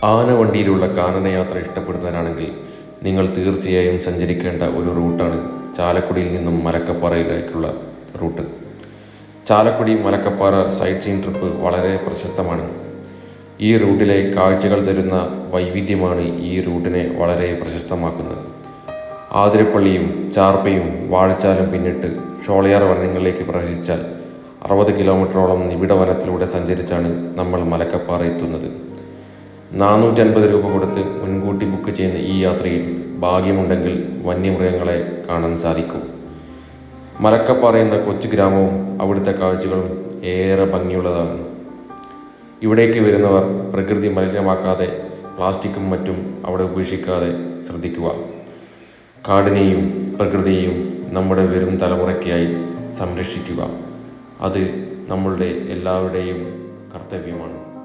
ആനവണ്ടിയിലുള്ള കാനനയാത്ര ഇഷ്ടപ്പെടുന്നവരാണെങ്കിൽ നിങ്ങൾ തീർച്ചയായും സഞ്ചരിക്കേണ്ട ഒരു റൂട്ടാണ് ചാലക്കുടിയിൽ നിന്നും മലക്കപ്പാറയിലേക്കുള്ള route. Chalakudy Malakkappara sightseeing trip വളരെ പ്രശസ്തമാണ്. ഈ റൂട്ടിലെ കാഴ്ചകൾ തരുന്ന വൈവിധ്യമാണ് ഈ റൂട്ടിനെ വളരെ പ്രശസ്തമാക്കുന്നത്. ആതിരപ്പള്ളിയും ചാർപ്പയും വാഴച്ചാലും പിന്നിട്ട് ഷോളയാർ വനങ്ങളിലേക്ക് പ്രവേശിച്ചാൽ 60 കിലോമീറ്ററോളം നിബിഡ വനത്തിലൂടെ സഞ്ചരിച്ചാണ് നമ്മൾ മലക്കപ്പാറ എത്തുന്നത്. 450 രൂപ കൊടുത്ത് മുൻകൂട്ടി ബുക്ക് ചെയ്യുന്ന ഈ യാത്രയിൽ ഭാഗ്യമുണ്ടെങ്കിൽ വന്യമൃഗങ്ങളെ കാണാൻ സാധിക്കും. മലക്കപ്പാറ എന്ന കൊച്ചു ഗ്രാമവും അവിടുത്തെ കാഴ്ചകളും ഏറെ ഭംഗിയുള്ളതാണ്. ഇവിടേക്ക് വരുന്നവർ പ്രകൃതി മലിനമാക്കാതെ പ്ലാസ്റ്റിക്കും മറ്റും അവിടെ ഉപേക്ഷിക്കാതെ ശ്രദ്ധിക്കുക. കാടിനെയും പ്രകൃതിയെയും നമ്മുടെ വരും തലമുറയ്ക്കായി സംരക്ഷിക്കുക. അത് നമ്മളുടെ എല്ലാവരുടെയും കർത്തവ്യമാണ്.